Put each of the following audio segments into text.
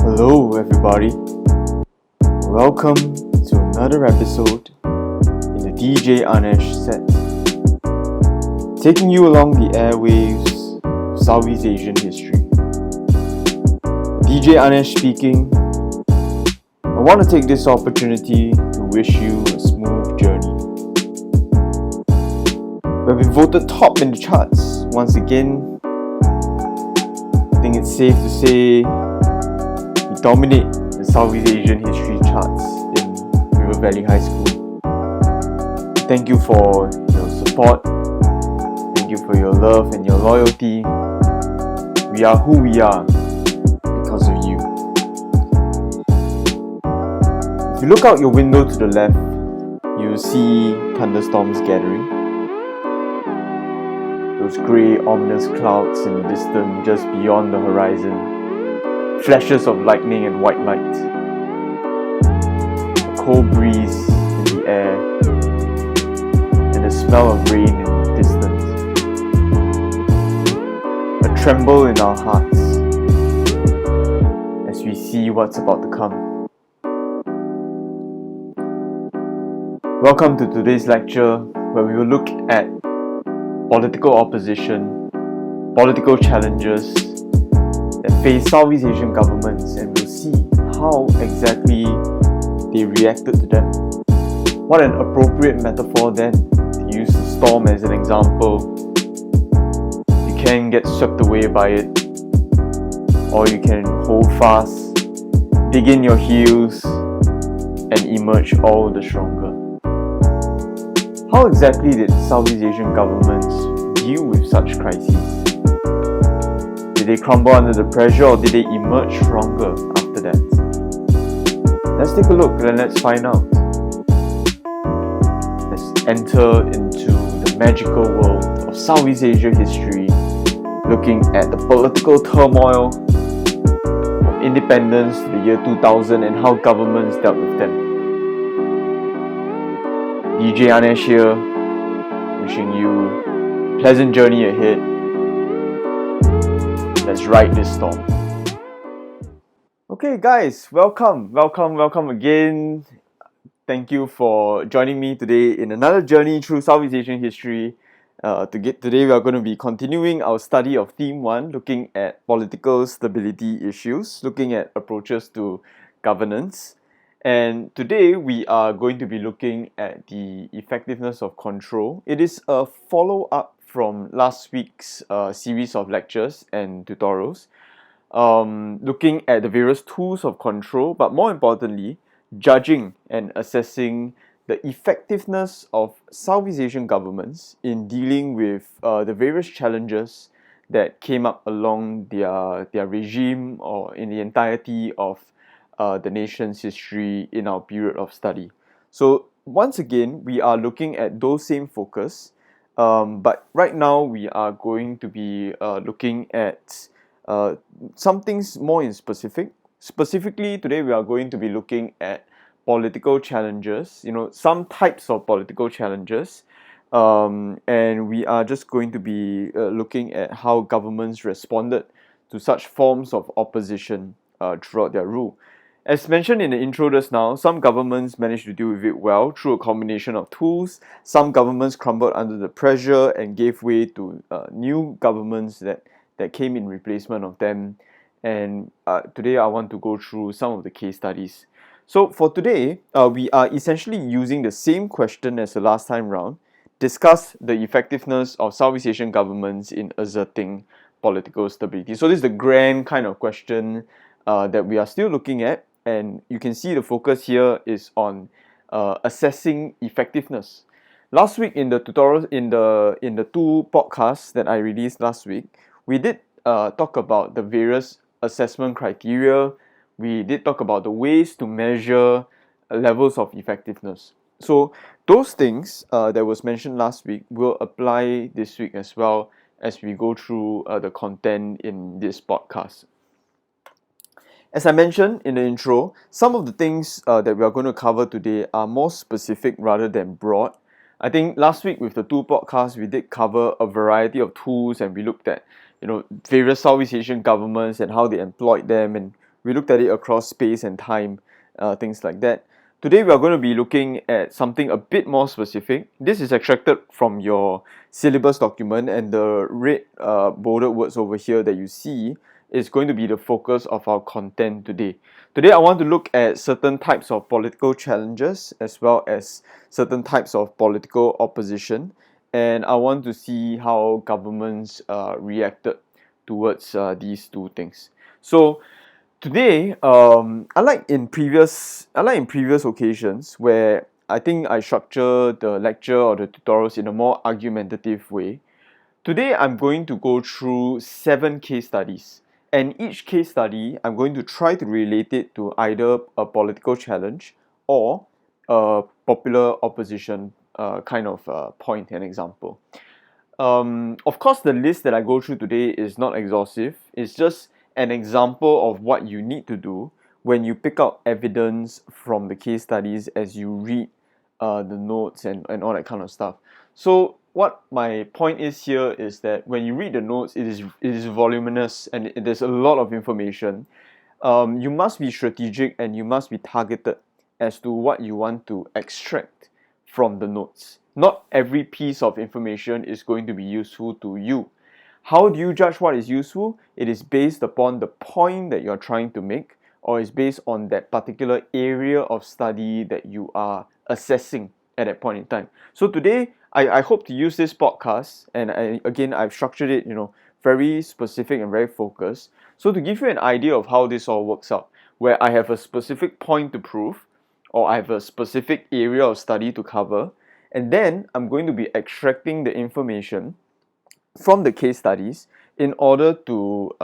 Hello, everybody. Welcome to another episode in the DJ Anesh set, taking you along the airwaves of Southeast Asian history. DJ Anesh speaking. I want to take this opportunity to wish you a smooth journey. We've been voted top in the charts once again. I think it's safe to say we dominate the Southeast Asian history charts in River Valley High School. Thank you for your support. Thank you for your love and your loyalty. We are who we are because of you. If you look out your window to the left, you'll see thunderstorms gathering. Those grey, ominous clouds in the distance just beyond the horizon. Flashes of lightning and white light. A cold breeze in the air. And the smell of rain in the distance. A tremble in our hearts as we see what's about to come. Welcome to today's lecture, where we will look at political opposition, political challenges that face Southeast Asian governments, and we'll see how exactly they reacted to them. What an appropriate metaphor then to use the storm as an example. You can get swept away by it, or you can hold fast, dig in your heels, and emerge all the stronger. How exactly did Southeast Asian governments deal with such crises? Did they crumble under the pressure, or did they emerge stronger after that? Let's take a look and let's find out. Let's enter into the magical world of Southeast Asia history, looking at the political turmoil from independence to the year 2000 and how governments dealt with them. DJ Anesh here, wishing you a pleasant journey ahead. Let's ride this storm. Okay guys, welcome again. Thank you for joining me today in another journey through Southeast Asian history. Today we are going to be continuing our study of Theme 1, looking at political stability issues, looking at approaches to governance. And today we are going to be looking at the effectiveness of control. It is a follow-up from last week's series of lectures and tutorials, looking at the various tools of control, but more importantly, judging and assessing the effectiveness of Southeast Asian governments in dealing with the various challenges that came up along their regime or in the entirety of the nation's history in our period of study. So once again, we are looking at those same focus, but right now we are going to be looking at some things more in specific. Specifically, today we are going to be looking at political challenges, some types of political challenges, and we are just going to be looking at how governments responded to such forms of opposition throughout their rule. As mentioned in the intro just now, some governments managed to deal with it well through a combination of tools. Some governments crumbled under the pressure and gave way to new governments that came in replacement of them. And today I want to go through some of the case studies. So for today, we are essentially using the same question as the last time round, discuss the effectiveness of Southeast Asian governments in asserting political stability. So this is the grand kind of question that we are still looking at. And you can see the focus here is on assessing effectiveness. Last week in the tutorials, in the two podcasts that I released last week, we did talk about the various assessment criteria. We did talk about the ways to measure levels of effectiveness. So those things that was mentioned last week will apply this week as well as we go through the content in this podcast. As I mentioned in the intro, some of the things that we are going to cover today are more specific rather than broad. I think last week with the two podcasts, we did cover a variety of tools, and we looked at various Southeast Asian governments and how they employed them, and We looked at it across space and time, things like that. Today we are going to be looking at something a bit more specific. This is extracted from your syllabus document, and the red bolded words over here that you see is going to be the focus of our content today. Today I want to look at certain types of political challenges as well as certain types of political opposition, and I want to see how governments reacted towards these two things. So today, unlike in previous occasions where I think I structure the lecture or the tutorials in a more argumentative way, today I'm going to go through 7 case studies. And each case study, I'm going to try to relate it to either a political challenge or a popular opposition kind of point and example. Of course, the list that I go through today is not exhaustive. It's just an example of what you need to do when you pick out evidence from the case studies as you read the notes and all that kind of stuff. So what my point is here is that when you read the notes, it is voluminous and there's a lot of information. You must be strategic and you must be targeted as to what you want to extract from the notes. Not every piece of information is going to be useful to you. How do you judge what is useful? It is based upon the point that you're trying to make, or is based on that particular area of study that you are assessing at that point in time. So today, I hope to use this podcast, and I've structured it, very specific and very focused. So to give you an idea of how this all works out, where I have a specific point to prove, or I have a specific area of study to cover, and then I'm going to be extracting the information from the case studies in order to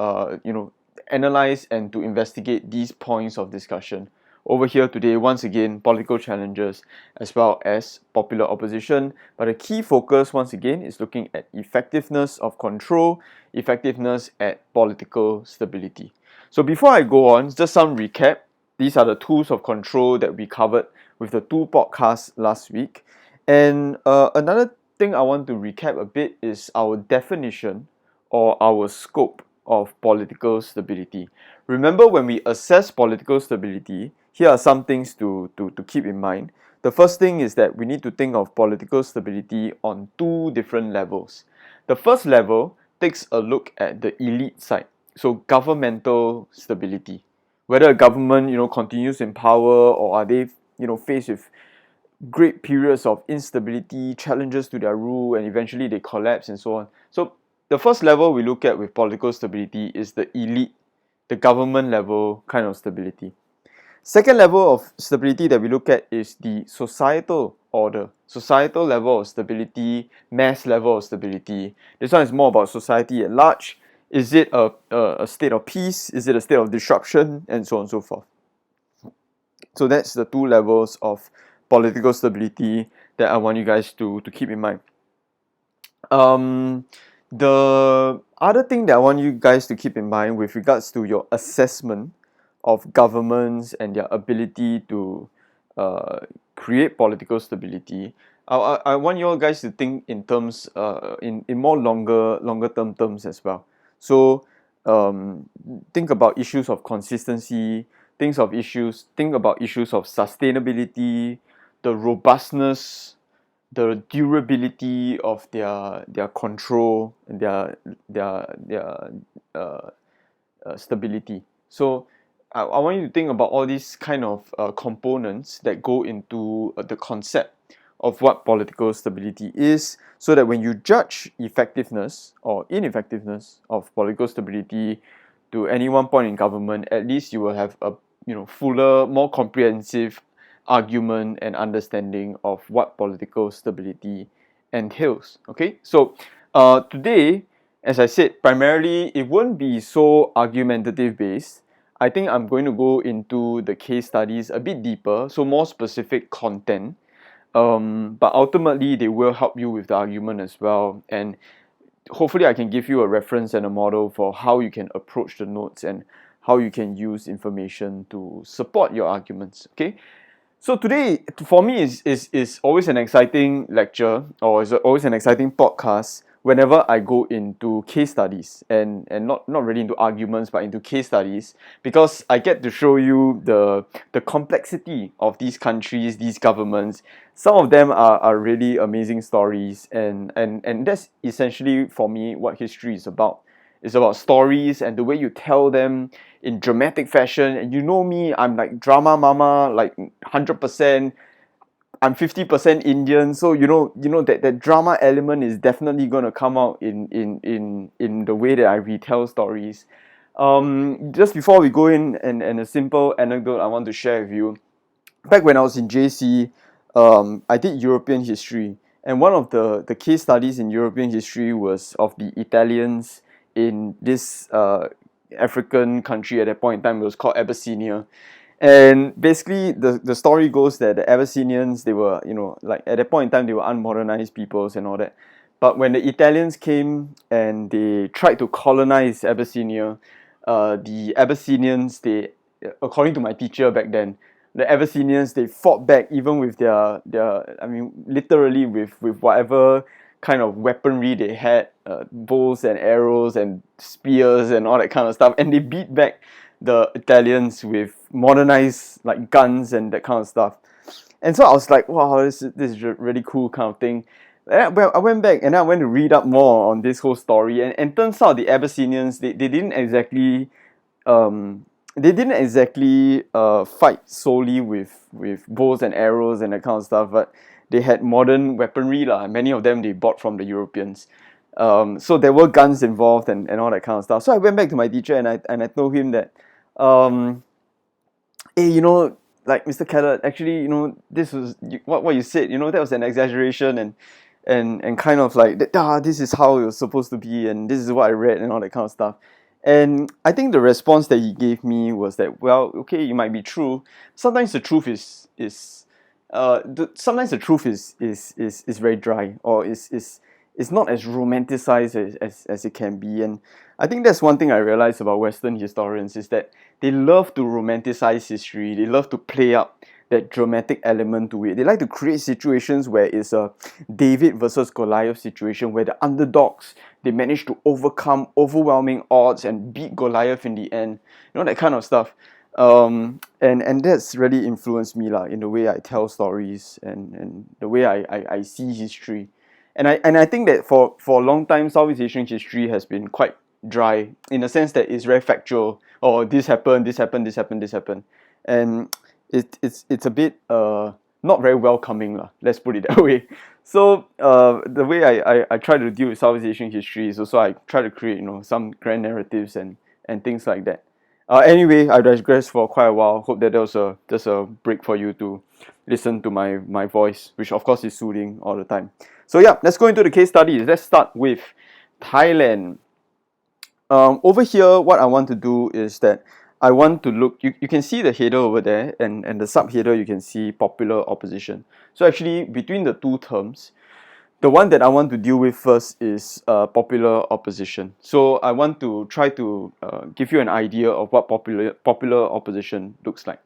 analyze and to investigate these points of discussion. Over here today, once again, political challenges as well as popular opposition. But the key focus, once again, is looking at effectiveness of control, effectiveness at political stability. So before I go on, just some recap. These are the tools of control that we covered with the 2 podcasts last week. And another thing I want to recap a bit is our definition or our scope of political stability. Remember, when we assess political stability, here are some things to keep in mind. The first thing is that we need to think of political stability on 2 different levels. The first level takes a look at the elite side, so governmental stability. Whether a government continues in power, or are they faced with great periods of instability, challenges to their rule, and eventually they collapse and so on. So the first level we look at with political stability is the elite, the government level kind of stability. Second level of stability that we look at is the societal order, societal level of stability, mass level of stability. This one is more about society at large. Is it a state of peace? Is it a state of disruption? And so on and so forth. So that's the 2 levels of political stability that I want you guys to keep in mind. The other thing that I want you guys to keep in mind with regards to your assessment of governments and their ability to create political stability, I want you all guys to think in terms in more longer term terms as well. So think about issues of consistency, think about issues of sustainability, the robustness, the durability of their control and their stability. So I want you to think about all these kind of components that go into the concept of what political stability is, so that when you judge effectiveness or ineffectiveness of political stability to any one point in government, at least you will have a fuller, more comprehensive argument and understanding of what political stability entails. Okay, so today, as I said, primarily it won't be so argumentative based. I think I'm going to go into the case studies a bit deeper, so more specific content. But ultimately, they will help you with the argument as well, and hopefully I can give you a reference and a model for how you can approach the notes and how you can use information to support your arguments. Okay, so today for me is always an exciting lecture, or is always an exciting podcast whenever I go into case studies and not really into arguments but into case studies, because I get to show you the complexity of these countries, these governments. Some of them are really amazing stories, and that's essentially for me what history is about. It's about stories and the way you tell them in dramatic fashion. And you know me, I'm like drama mama, like 100%. I'm 50% Indian, so that drama element is definitely gonna come out in the way that I retell stories. Just before we go in, and a simple anecdote I want to share with you. Back when I was in JC, I did European history, and one of the case studies in European history was of the Italians in this African country. At that point in time, it was called Abyssinia. And basically, the story goes that the Abyssinians, they were, like at that point in time, they were unmodernized peoples and all that. But when the Italians came and they tried to colonize Abyssinia, the Abyssinians, according to my teacher back then, the Abyssinians, they fought back even with I mean, literally with whatever kind of weaponry they had, bows and arrows and spears and all that kind of stuff, and they beat back the Italians with modernized like guns and that kind of stuff. And so I was like, wow, this is a really cool kind of thing. And I went back and I went to read up more on this whole story, and turns out the Abyssinians, they didn't exactly um, fight solely with bows and arrows and that kind of stuff, but they had modern weaponry lah. Many of them they bought from the Europeans. So there were guns involved and all that kind of stuff. So I went back to my teacher and I told him that, um, hey, like Mr. Keller, actually, this was what you said. That was an exaggeration, and kind of like this is how it was supposed to be, and this is what I read and all that kind of stuff. And I think the response that he gave me was that, well, okay, you might be true. Sometimes the truth sometimes the truth is very dry, or is not as romanticized as it can be. And I think that's one thing I realized about Western historians, is that they love to romanticize history. They love to play up that dramatic element to it. They like to create situations where it's a David versus Goliath situation, where the underdogs, they manage to overcome overwhelming odds and beat Goliath in the end. That kind of stuff. And that's really influenced me lah, in the way I tell stories and the way I see history. And I think that for a long time, Southeast Asian history has been quite dry, in the sense that it's very factual. Oh, this happened, this happened, this happened, this happened. And it's a bit not very welcoming lah, let's put it that way. So the way I try to deal with Southeast Asian history is also I try to create some grand narratives and things like that. Anyway, I digressed for quite a while. Hope that was just a break for you to listen to my voice, which of course is soothing all the time. So yeah, let's go into the case studies. Let's start with Thailand. Over here, what I want to do is that I want to look, you can see the header over there, and the subheader you can see popular opposition. So actually, between the two terms, the one that I want to deal with first is popular opposition. So I want to try to give you an idea of what popular opposition looks like.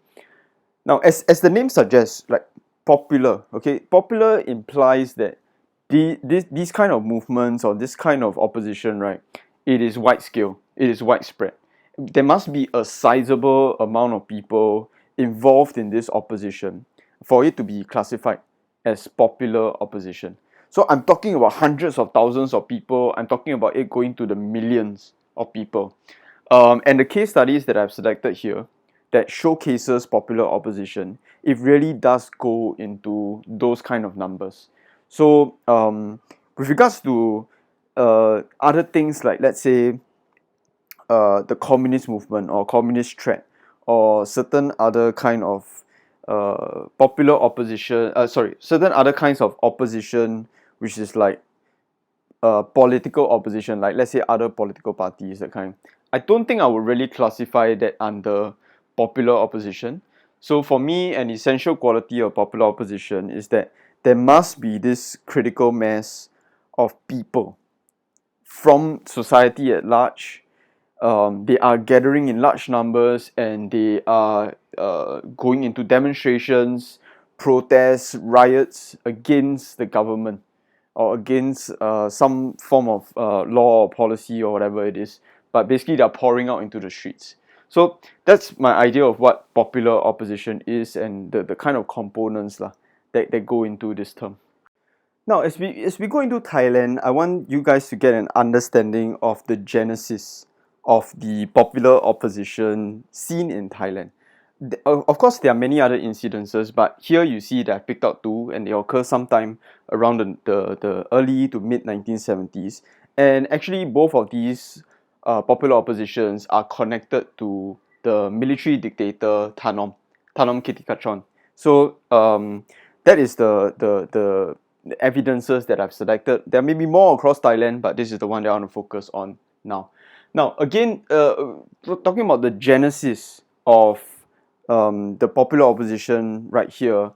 Now, as the name suggests, like popular, okay, popular implies that these kind of movements or this kind of opposition, right, it is wide scale, it is widespread. There must be a sizable amount of people involved in this opposition for it to be classified as popular opposition. So I'm talking about hundreds of thousands of people. I'm talking about it going to the millions of people. And the case studies that I've selected here that showcases popular opposition, it really does go into those kind of numbers. So with regards to other things like, let's say, the communist movement or communist threat, or certain other kind of popular opposition, certain other kinds of opposition, which is like political opposition, like let's say other political parties, that kind. I don't think I would really classify that under popular opposition. So for me, an essential quality of popular opposition is that there must be this critical mass of people from society at large. They are gathering in large numbers, and they are going into demonstrations, protests, riots against the government. or against some form of law or policy or whatever it is, but basically they're pouring out into the streets. So that's my idea of what popular opposition is and the kind of components lah, that go into this term. Now, as we go into Thailand, I want you guys to get an understanding of the genesis of the popular opposition scene in Thailand. Of course, there are many other incidences, but here you see that I picked out two, and they occur sometime around the early to mid 1970s. And actually, both of these popular oppositions are connected to the military dictator Thanom Kittikachorn. So that is the evidences that I've selected. There may be more across Thailand, but this is the one that I want to focus on now. Now, again, talking about the genesis of the popular opposition right here,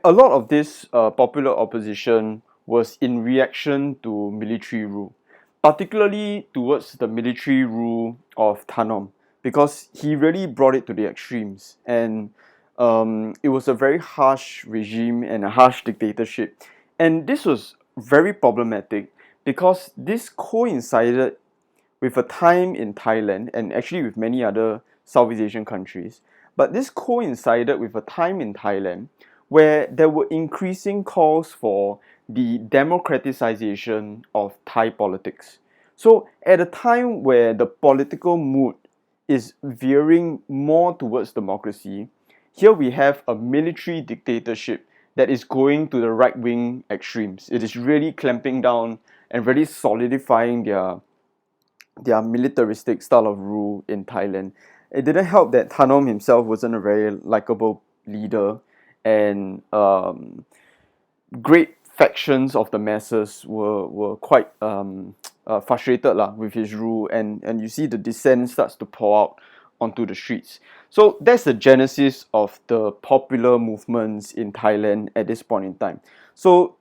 a lot of this popular opposition was in reaction to military rule, particularly towards the military rule of Thanom, because he really brought it to the extremes, and it was a very harsh regime and a harsh dictatorship. And this was very problematic because this coincided with a time in Thailand and actually with many other Southeast Asian countries. But this coincided with a time in Thailand where there were increasing calls for the democratization of Thai politics. So at a time where the political mood is veering more towards democracy, here we have a military dictatorship that is going to the right-wing extremes. It is really clamping down and really solidifying their militaristic style of rule in Thailand. It didn't help that Thanom himself wasn't a very likable leader, and great factions of the masses were quite frustrated lah with his rule, and you see the dissent starts to pour out onto the streets. So that's the genesis of the popular movements in Thailand at this point in time. So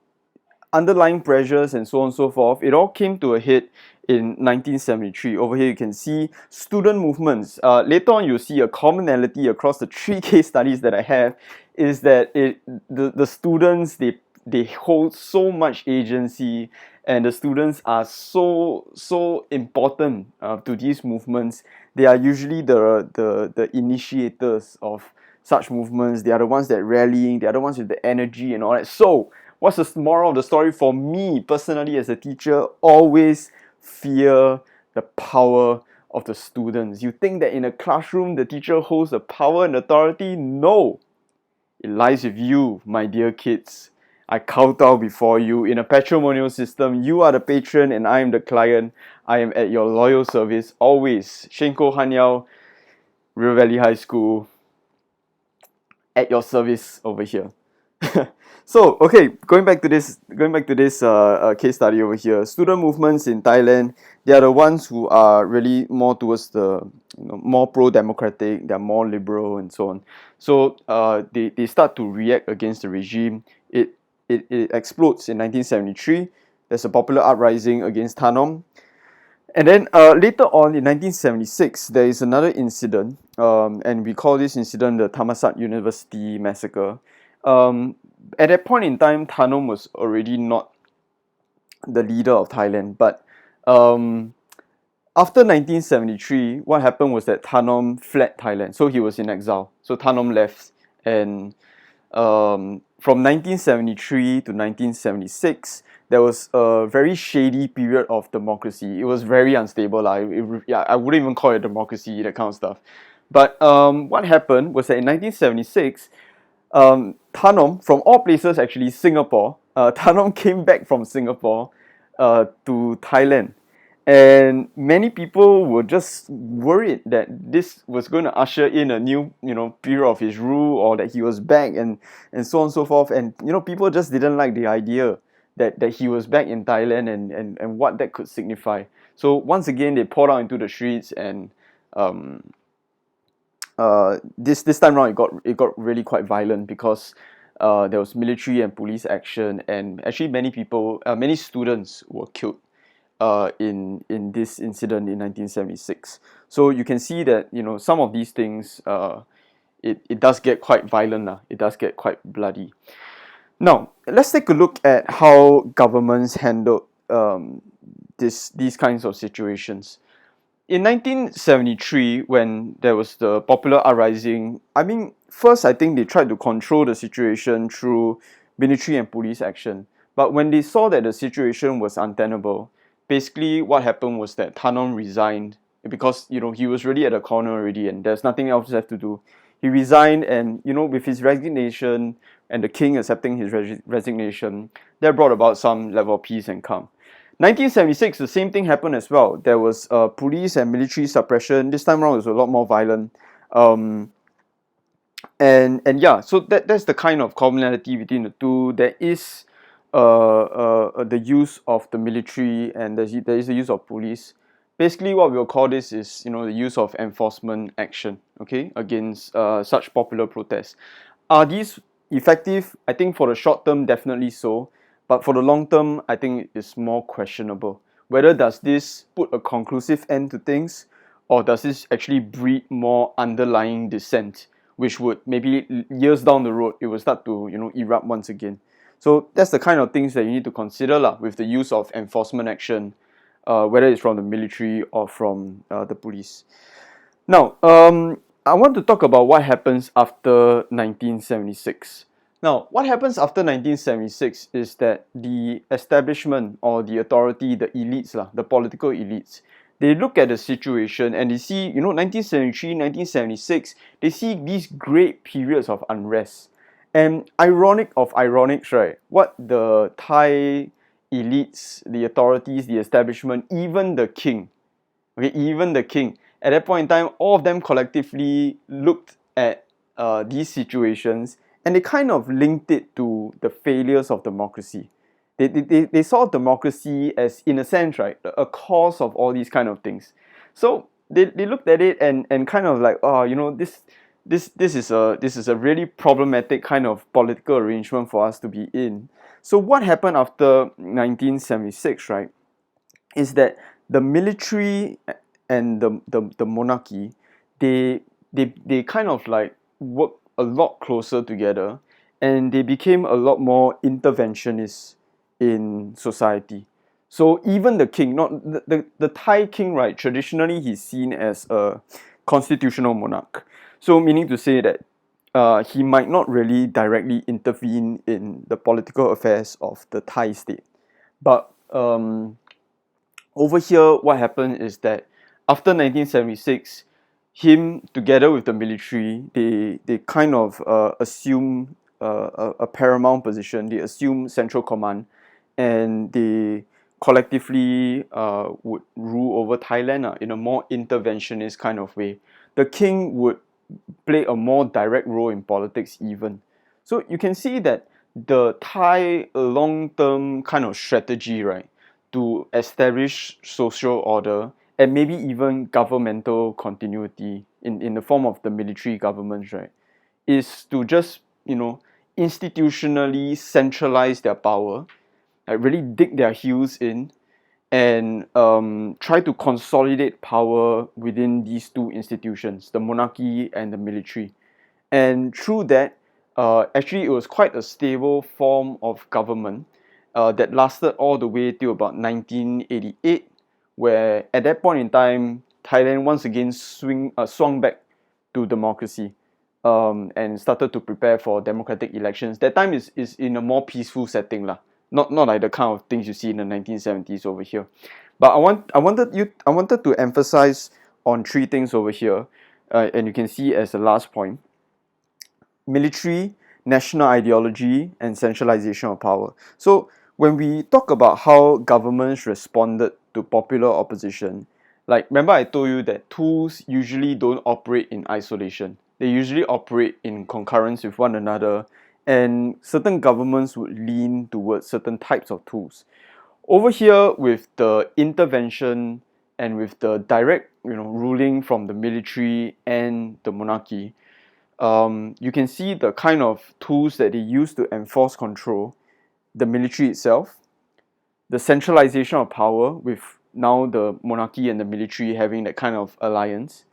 underlying pressures and so on and so forth, it all came to a head in 1973. Over here you can see student movements. Later on you'll see a commonality across the three case studies that I have is that the students, they hold so much agency, and the students are so important to these movements. They are usually the initiators of such movements. They are the ones that rallying. They are the ones with the energy and all that. So what's the moral of the story for me personally as a teacher? Always fear the power of the students. You think that in a classroom the teacher holds the power and authority? No, it lies with you, my dear kids. I kowtow before you in a patrimonial system. You are the patron and I am the client. I am at your loyal service always. Shenko Hanyao, River Valley High School, at your service over here. So, okay, going back to this case study over here. Student movements in Thailand, they are the ones who are really more towards the more pro-democratic. They're more liberal and so on. So they start to react against the regime. It explodes in 1973. There's a popular uprising against Thanom. And then later on in 1976, there is another incident, and we call this incident the Thammasat University massacre. At that point in time, Thanom was already not the leader of Thailand, but after 1973, what happened was that Thanom fled Thailand, so he was in exile. So Thanom left, and from 1973 to 1976, there was a very shady period of democracy. It was very unstable. I wouldn't even call it democracy, that kind of stuff. But what happened was that in 1976, Thanom, from all places actually, Singapore, Thanom came back from Singapore to Thailand. And many people were just worried that this was going to usher in a new, period of his rule, or that he was back, and so on and so forth. And people just didn't like the idea that he was back in Thailand and what that could signify. So once again, they poured out into the streets, and this time around it got really quite violent because there was military and police action, and actually many students were killed in this incident in 1976. So you can see that some of these things it does get quite violent. It does get quite bloody. Now, let's take a look at how governments handled these kinds of situations. In 1973, when there was the popular uprising, first I think they tried to control the situation through military and police action. But when they saw that the situation was untenable, basically what happened was that Thanom resigned because he was really at a corner already, and there's nothing else left to do. He resigned, and with his resignation and the king accepting his resignation, that brought about some level of peace and calm. 1976, the same thing happened as well. There was police and military suppression. This time around, it was a lot more violent. Um, and yeah, so that's the kind of commonality between the two. There is the use of the military, and there is the use of police. Basically, what we'll call this is the use of enforcement action, okay, against such popular protests. Are these effective? I think for the short term, definitely so. But for the long term, I think it's more questionable. Whether does this put a conclusive end to things, or does this actually breed more underlying dissent, which would maybe years down the road it will start to erupt once again. So that's the kind of things that you need to consider lah, with the use of enforcement action, whether it's from the military or from the police. Now, I want to talk about what happens after 1976. Now, what happens after 1976 is that the establishment or the authority, the elites, the political elites, they look at the situation and they see, 1973, 1976, they see these great periods of unrest. And ironic of ironics, right? What the Thai elites, the authorities, the establishment, even the king, okay, even the king, at that point in time, all of them collectively looked at these situations, and they kind of linked it to the failures of democracy. They saw democracy as, in a sense, right, a cause of all these kind of things. So they looked at it and kind of like, oh, this is a really problematic kind of political arrangement for us to be in. So what happened after 1976, right, is that the military and the monarchy, they kind of like work a lot closer together, and they became a lot more interventionist in society. So even the king, not the Thai king, right, traditionally he's seen as a constitutional monarch. So meaning to say that he might not really directly intervene in the political affairs of the Thai state. But over here, what happened is that after 1976, him together with the military, they kind of assume a paramount position. They assume central command, and they collectively would rule over Thailand in a more interventionist kind of way. The king would play a more direct role in politics even. So you can see that the Thai long-term kind of strategy, right, to establish social order and maybe even governmental continuity in the form of the military governments, right, is to just, institutionally centralize their power, like really dig their heels in, and try to consolidate power within these two institutions, the monarchy and the military. And through that, actually it was quite a stable form of government that lasted all the way till about 1988, where at that point in time, Thailand once again swung back to democracy, and started to prepare for democratic elections. That time is in a more peaceful setting lah, not like the kind of things you see in the 1970s over here. But I wanted to emphasize on three things over here, and you can see as the last point: military, national ideology, and centralization of power. So when we talk about how governments responded to popular opposition, like remember I told you that tools usually don't operate in isolation. They usually operate in concurrence with one another, and certain governments would lean towards certain types of tools. Over here, with the intervention and with the direct ruling from the military and the monarchy, you can see the kind of tools that they use to enforce control: the military itself, the centralization of power with now the monarchy and the military having that kind of alliance,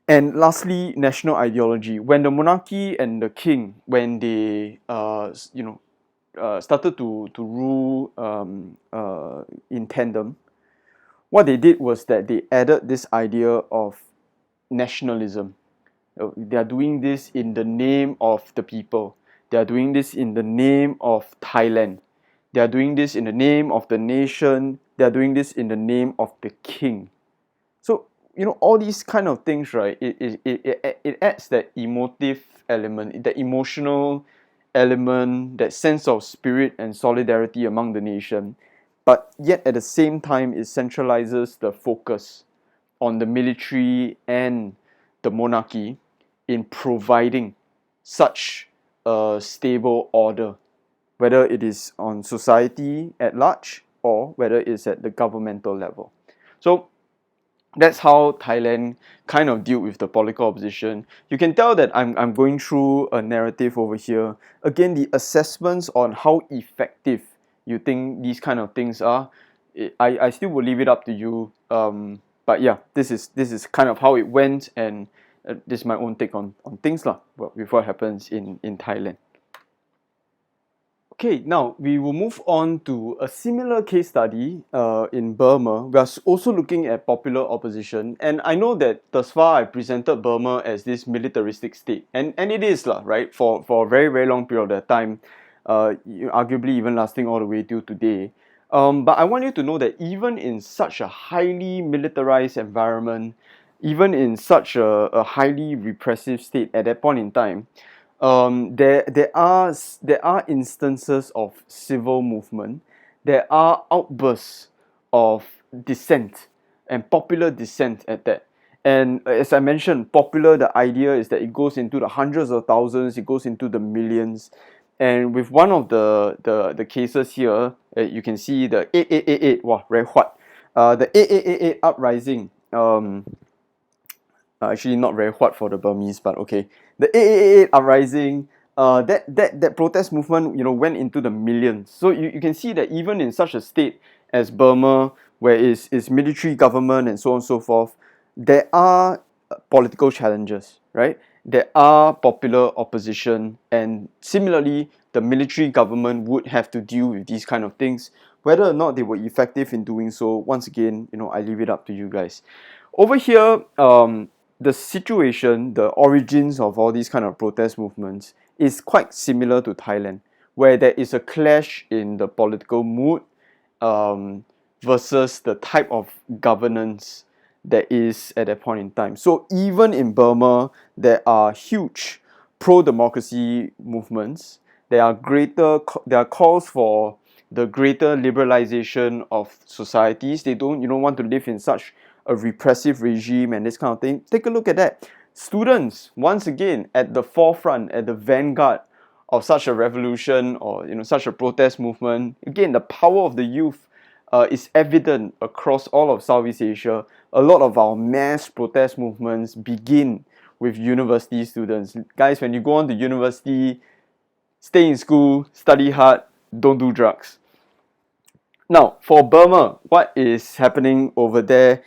And lastly, national ideology. When the monarchy and the king, when they started to rule in tandem, what they did was that they added this idea of nationalism. They are doing this in the name of the people. They are doing this in the name of Thailand. They are doing this in the name of the nation. They are doing this in the name of the king. So, all these kind of things, right? It adds that emotive element, that emotional element, that sense of spirit and solidarity among the nation. But yet at the same time, it centralizes the focus on the military and the monarchy in providing such a stable order, whether it is on society at large or whether it's at the governmental level. So that's how Thailand kind of dealt with the political opposition. You can tell that I'm going through a narrative over here. Again, the assessments on how effective you think these kind of things are, I still will leave it up to you. But yeah, this is kind of how it went, and this is my own take on things lah. With what happens in Thailand. Okay, now we will move on to a similar case study in Burma. We are also looking at popular opposition, and I know that thus far I presented Burma as this militaristic state, and it is lah, right, for a very very long period of time, arguably even lasting all the way till today. But I want you to know that even in such a highly militarized environment, even in such a highly repressive state at that point in time, there are instances of civil movement. There are outbursts of dissent and popular dissent at that. And as I mentioned, popular, the idea is that it goes into the hundreds of thousands, it goes into the millions. And with one of the cases here, you can see the 8888, wow, very hot. The 8888 uprising. Actually not very hot for the Burmese, but okay. The 8888 uprising, that protest movement, went into the millions. So you can see that even in such a state as Burma, where it's military government and so on and so forth, there are political challenges, right? There are popular opposition, and similarly, the military government would have to deal with these kind of things. Whether or not they were effective in doing so, once again, I leave it up to you guys. Over here, the situation, the origins of all these kind of protest movements is quite similar to Thailand, where there is a clash in the political mood versus the type of governance that is at that point in time. So even in Burma, there are huge pro-democracy movements. There are calls for the greater liberalization of societies. They don't want to live in such a repressive regime and this kind of thing. Take a look at that. Students, once again, at the forefront, at the vanguard of such a revolution or such a protest movement. Again, the power of the youth is evident across all of Southeast Asia. A lot of our mass protest movements begin with university students. Guys, when you go on to university, stay in school, study hard, don't do drugs. Now, for Burma, what is happening over there?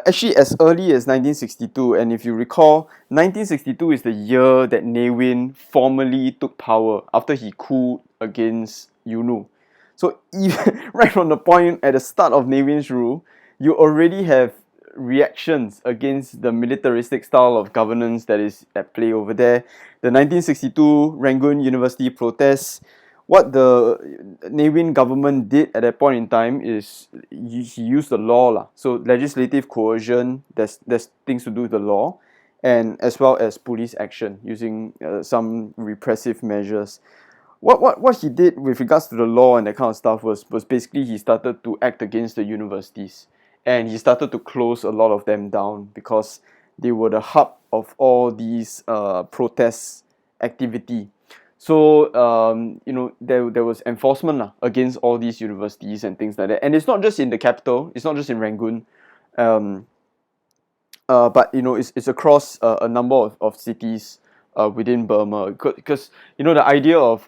Actually, as early as 1962, and if you recall, 1962 is the year that Ne Win formally took power after he couped against UNO. So even right from the point at the start of Ne Win's rule, you already have reactions against the militaristic style of governance that is at play over there. The 1962 Rangoon University protests. What the Ne Win government did at that point in time is he used the law lah. So legislative coercion, there's things to do with the law, and as well as police action using some repressive measures. What he did with regards to the law and that kind of stuff was basically he started to act against the universities, and he started to close a lot of them down because they were the hub of all these protest activity. So there was enforcement against all these universities and things like that. And it's not just in the capital, it's not just in Rangoon, but it's across a number of cities within Burma. Because the idea of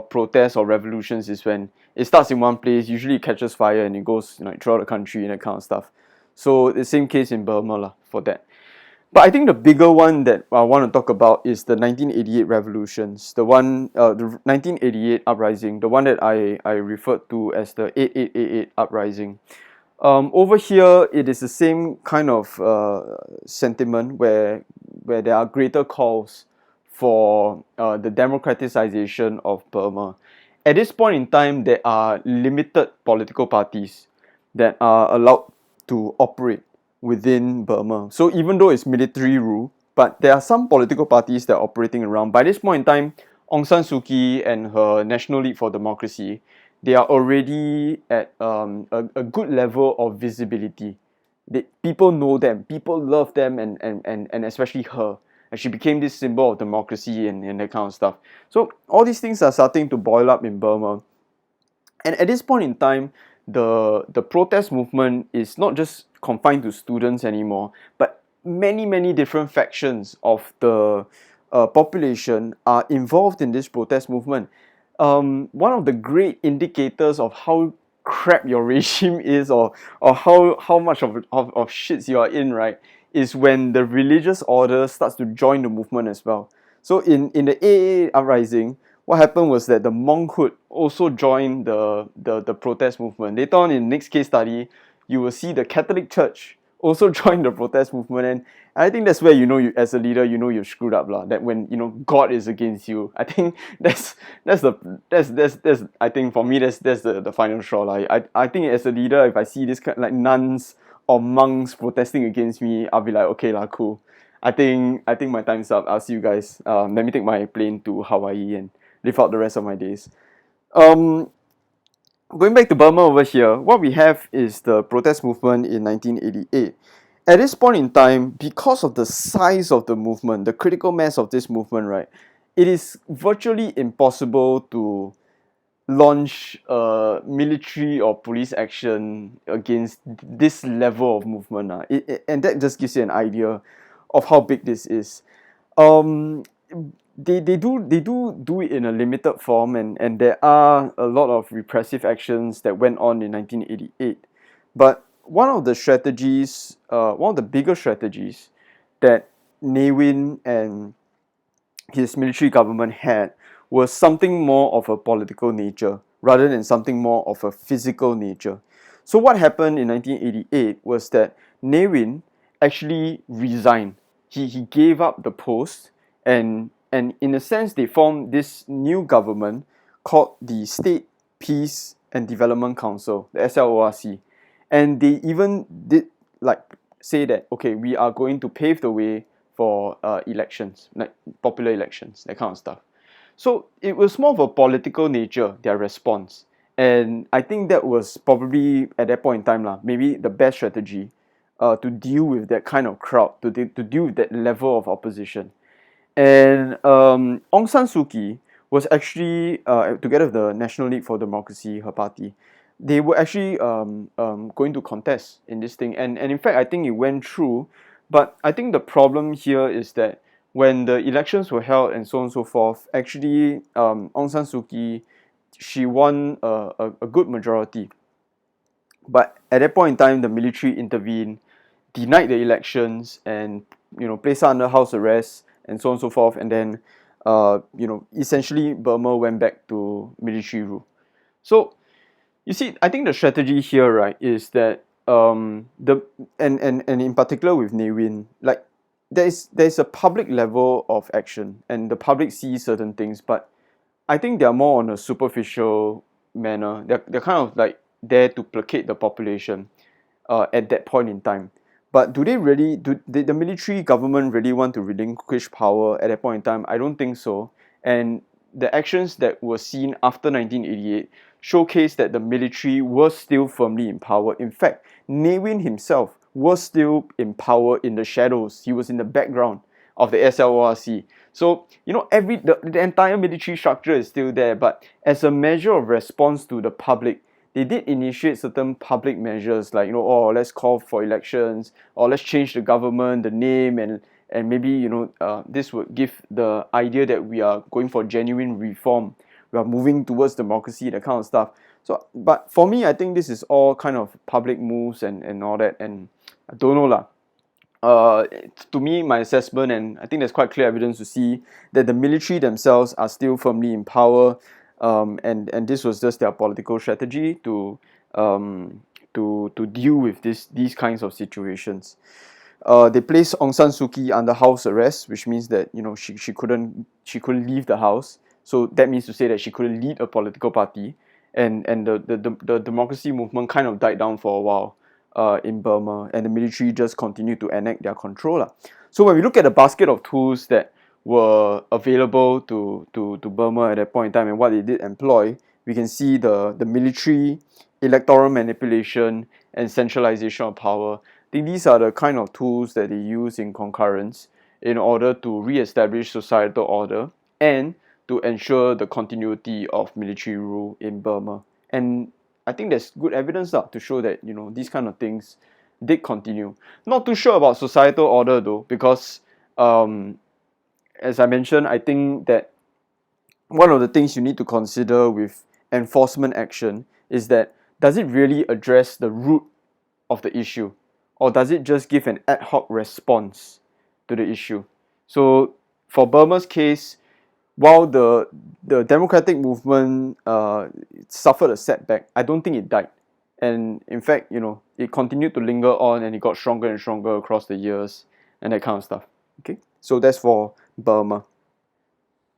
protests or revolutions is when it starts in one place, usually it catches fire and it goes throughout the country and that kind of stuff. So the same case in Burma for that. But I think the bigger one that I want to talk about is the 1988 revolutions, the 1988 uprising, the one that I referred to as the 8888 uprising. Over here, it is the same kind of sentiment where there are greater calls for the democratization of Burma. At this point in time, there are limited political parties that are allowed to operate within Burma. So even though it's military rule, but there are some political parties that are operating around. By this point in time, Aung San Suu Kyi and her National League for Democracy, they are already at a good level of visibility. People know them, people love them, and especially her. And she became this symbol of democracy and that kind of stuff. So all these things are starting to boil up in Burma. And at this point in time, the protest movement is not just confined to students anymore, but many different factions of the population are involved in this protest movement. One of the great indicators of how crap your regime is, or how much of shits you are in, right, is when the religious order starts to join the movement as well. So in the AA uprising, what happened was that the monkhood also joined the protest movement. Later on in the next case study, you will see the Catholic Church also join the protest movement, and I think that's where you as a leader you've screwed up lah. That when God is against you, I think that's I think for me that's the final straw lah. I think as a leader, if I see this kind like nuns or monks protesting against me, I'll be like, okay lah, cool. I think my time's up. I'll see you guys. Let me take my plane to Hawaii and live out the rest of my days. Um, Going back to Burma over here, what we have is the protest movement in 1988. At this point in time, because of the size of the movement, the critical mass of this movement, right, it is virtually impossible to launch military or police action against this level of movement. And that just gives you an idea of how big this is. Um, they do it in a limited form, and there are a lot of repressive actions that went on in 1988. But one of the bigger strategies that Ne Win and his military government had was something more of a political nature rather than something more of a physical nature. So what happened in 1988 was that Ne Win actually resigned. He gave up the post, and in a sense they formed this new government called the State Peace and Development Council, the SLORC. And they even did like say that, okay, we are going to pave the way for elections, like popular elections, that kind of stuff. So it was more of a political nature, their response. And I think that was probably at that point in time lah, maybe the best strategy to deal with that kind of crowd, to deal with that level of opposition. And Aung San Suu Kyi was actually, together with the National League for Democracy, her party, they were actually going to contest in this thing. And in fact, I think it went through. But I think the problem here is that when the elections were held and so on and so forth, actually Aung San Suu Kyi, she won a good majority. But at that point in time, the military intervened, denied the elections, and placed her under house arrest and so on and so forth. And then essentially Burma went back to military rule. So you see, I think the strategy here, right, is that the and in particular with Ne Win, like there's a public level of action, and the public sees certain things, but I think they're more on a superficial manner. They're kind of like there to placate the population at that point in time. But do they really, did the military government really want to relinquish power at that point in time? I don't think so. And the actions that were seen after 1988 showcase that the military was still firmly in power. In fact, Ne Win himself was still in power in the shadows. He was in the background of the SLORC. So, the entire military structure is still there, but as a measure of response to the public, they did initiate certain public measures like, let's call for elections, or let's change the government, the name, and maybe, this would give the idea that we are going for genuine reform. We are moving towards democracy, that kind of stuff. So, but for me, I think this is all kind of public moves and all that, and I don't know lah. uh, to me, my assessment, and I think there's quite clear evidence to see that the military themselves are still firmly in power, and this was just their political strategy um, to deal with these kinds of situations. They placed Aung San Suu Kyi under house arrest, which means that she couldn't leave the house. So that means to say that she couldn't lead a political party, and the democracy movement kind of died down for a while in Burma, and the military just continued to enact their control lah. So when we look at the basket of tools that were available to Burma at that point in time and what they did employ, we can see the military, electoral manipulation, and centralization of power. I think these are the kind of tools that they use in concurrence in order to re-establish societal order and to ensure the continuity of military rule in Burma. And I think there's good evidence to show that these kind of things did continue. Not too sure about societal order though, because as I mentioned, I think that one of the things you need to consider with enforcement action is that does it really address the root of the issue, or does it just give an ad hoc response to the issue? So for Burma's case, while the democratic movement suffered a setback, I don't think it died. And in fact, it continued to linger on, and it got stronger and stronger across the years and that kind of stuff. Okay, so that's for Burma.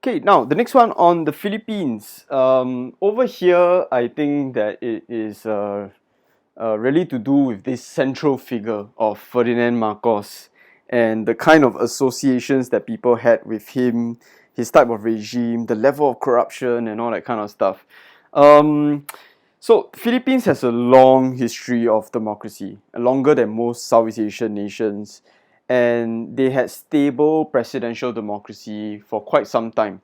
Okay, now the next one on the Philippines. Over here, I think that it is really to do with this central figure of Ferdinand Marcos and the kind of associations that people had with him, his type of regime, the level of corruption, and all that kind of stuff. So Philippines has a long history of democracy, longer than most Southeast Asian nations, and they had stable presidential democracy for quite some time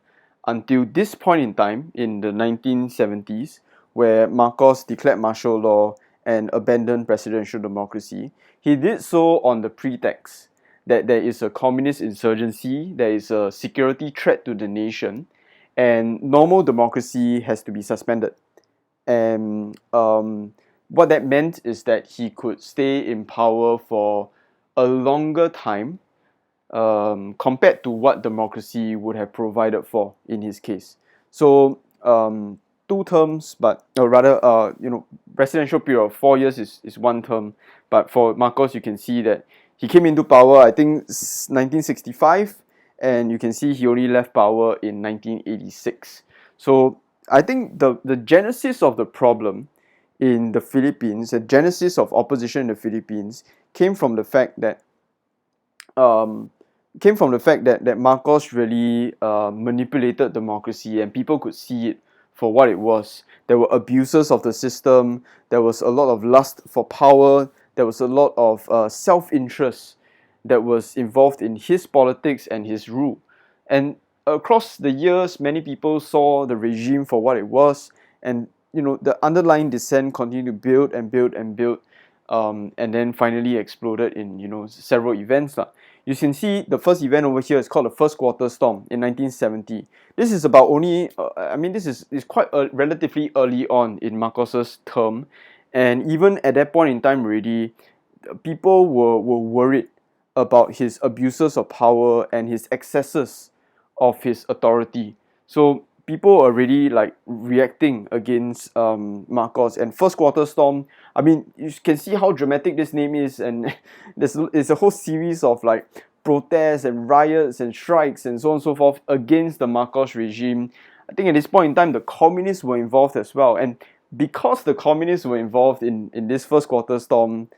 until this point in time in the 1970s, where Marcos declared martial law and abandoned presidential democracy. He did so on the pretext that there is a communist insurgency, there is a security threat to the nation, and normal democracy has to be suspended. And what that meant is that he could stay in power for a longer time compared to what democracy would have provided for in his case. So 2 terms, but rather presidential period of 4 years is 1 term. But for Marcos, you can see that he came into power, I think 1965, and you can see he only left power in 1986. So I think the genesis of the problem in the Philippines, the genesis of opposition in the Philippines, came from the fact that that Marcos really manipulated democracy, and people could see it for what it was. There were abuses of the system. There was a lot of lust for power. There was a lot of self-interest that was involved in his politics and his rule. And across the years, many people saw the regime for what it was, and the underlying dissent continued to build and build and build, and then finally exploded in several events. You can see the first event over here is called the First Quarter Storm in 1970. This is about only, this is quite relatively early on in Marcos's term, and even at that point in time already, people were worried about his abuses of power and his excesses of his authority. So people are already reacting against Marcos. And First Quarter Storm, you can see how dramatic this name is, and there's a whole series of protests and riots and strikes and so on and so forth against the Marcos regime. I think at this point in time the communists were involved as well, and because the communists were involved in this First Quarter Storm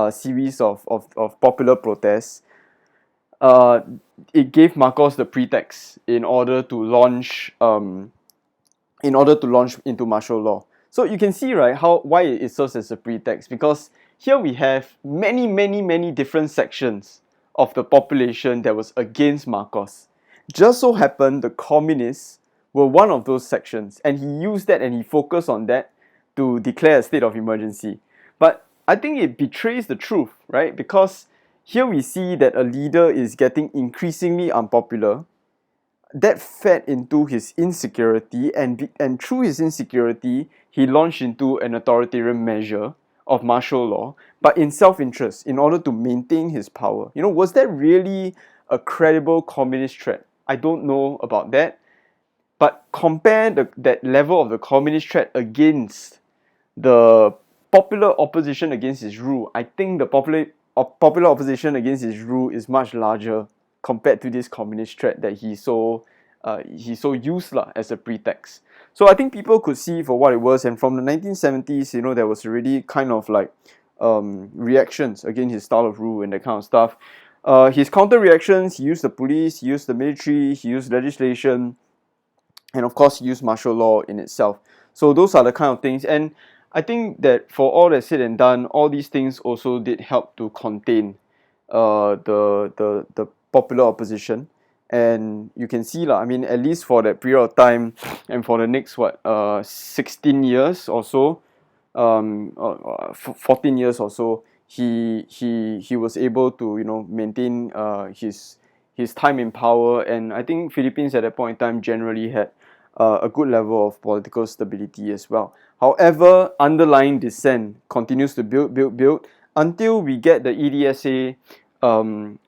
series of popular protests, it gave Marcos the pretext in order to launch into martial law. So you can see why it serves as a pretext, because here we have many different sections of the population that was against Marcos. Just so happened the communists were one of those sections, and he used that and he focused on that to declare a state of emergency. But I think it betrays the truth, right? Because here we see that a leader is getting increasingly unpopular. That fed into his insecurity, and through his insecurity, he launched into an authoritarian measure of martial law, but in self-interest, in order to maintain his power. Was that really a credible communist threat? I don't know about that. But compare that level of the communist threat against the popular opposition against his rule. I think the popular opposition against his rule is much larger compared to this communist threat that he so used as a pretext. So I think people could see for what it was, and from the 1970s, there was already kind of like reactions against his style of rule and that kind of stuff. His counter reactions, he used the police, he used the military, he used legislation, and of course he used martial law in itself. So those are the kind of things, and I think that for all that's said and done, all these things also did help to contain the popular opposition. And you can see I mean, at least for that period of time, and for the next 16 years or so, 14 years or so, he was able to maintain his time in power. And I think Philippines at that point in time generally had a good level of political stability as well. However, underlying dissent continues to build until we get the EDSA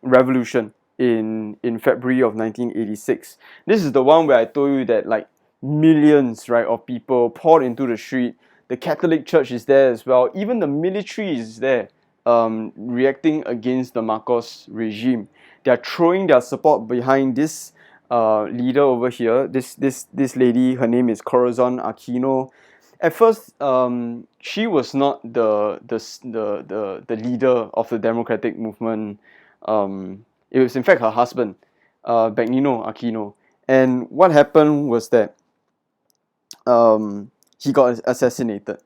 revolution in February of 1986. This is the one where I told you that like millions, right, of people poured into the street. The Catholic Church is there as well. Even the military is there, reacting against the Marcos regime. They are throwing their support behind this leader over here. This lady, her name is Corazon Aquino. At first, she was not the leader of the democratic movement. It was in fact her husband, Benigno Aquino. And what happened was that he got assassinated,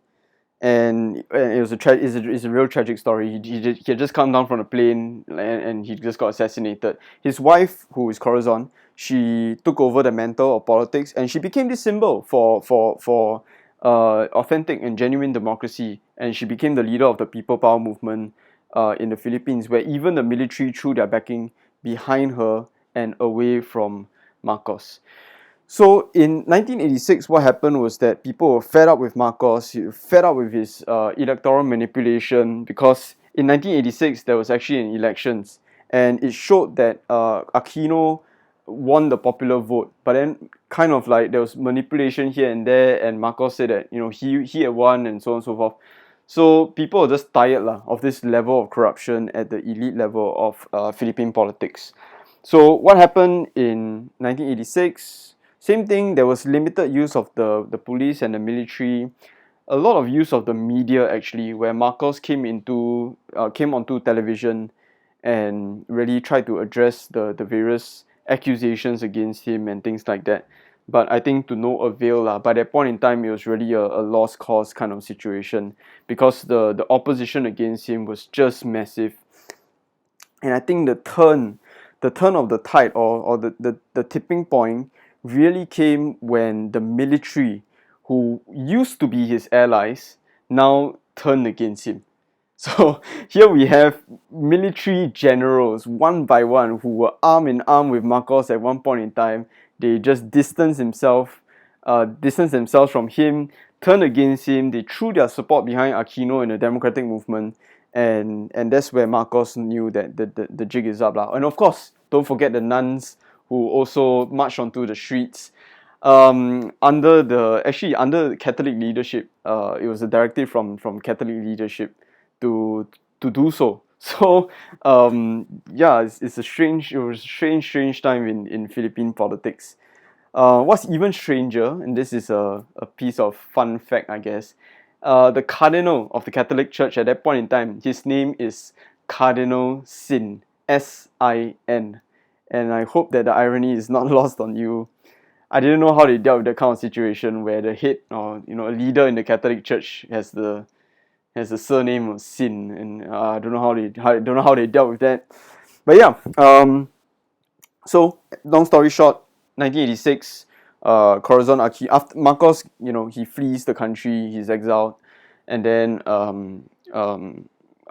and it was it's a real tragic story. He had just come down from a plane, and he just got assassinated. His wife, who is Corazon, she took over the mantle of politics, and she became this symbol for authentic and genuine democracy, and she became the leader of the People Power movement in the Philippines, where even the military threw their backing behind her and away from Marcos. So in 1986, what happened was that people were fed up with Marcos, fed up with his electoral manipulation, because in 1986 there was actually an elections, and it showed that Aquino won the popular vote, but then kind of like there was manipulation here and there, and Marcos said that he had won, and so on and so forth. So people are just tired of this level of corruption at the elite level of Philippine politics. So what happened in 1986? Same thing, there was limited use of the police and the military, a lot of use of the media actually, where Marcos came onto television and really tried to address the various accusations against him and things like that. But I think to no avail. By that point in time, it was really a lost cause kind of situation, because the opposition against him was just massive. And I think the turn of the tide, or the tipping point, really came when the military, who used to be his allies, now turned against him. So here we have military generals, one by one, who were arm in arm with Marcos at one point in time. They just distanced themselves from him, turned against him. They threw their support behind Aquino and the democratic movement, and that's where Marcos knew that the jig is up. And of course, don't forget the nuns, who also marched onto the streets under the Catholic leadership. It was a directive from Catholic leadership to do so. So it was a strange time in Philippine politics. What's even stranger, and this is a piece of fun fact, I guess, the cardinal of the Catholic Church at that point in time, his name is Cardinal Sin, S-I-N. And I hope that the irony is not lost on you. I didn't know how they dealt with that kind of situation where the head, or a leader in the Catholic Church has the surname of Sin, and I don't know how they dealt with that. But yeah, so long story short, 1986, Corazon Aquino, after Marcos, he flees the country, he's exiled, and then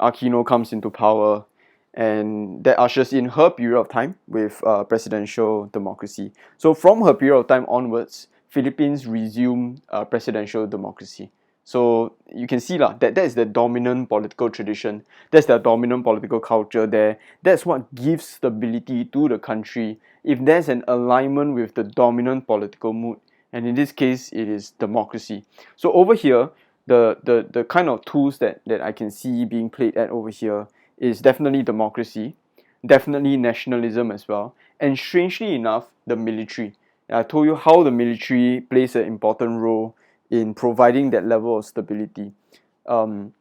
Aquino comes into power. And that ushers in her period of time with presidential democracy. So from her period of time onwards, Philippines resumed presidential democracy. So you can see that is the dominant political tradition. That's the dominant political culture there. That's what gives stability to the country. If there's an alignment with the dominant political mood, and in this case, it is democracy. So over here, the kind of tools that I can see being played at over here is definitely democracy, definitely nationalism as well, and strangely enough, the military. I told you how the military plays an important role in providing that level of stability. Um,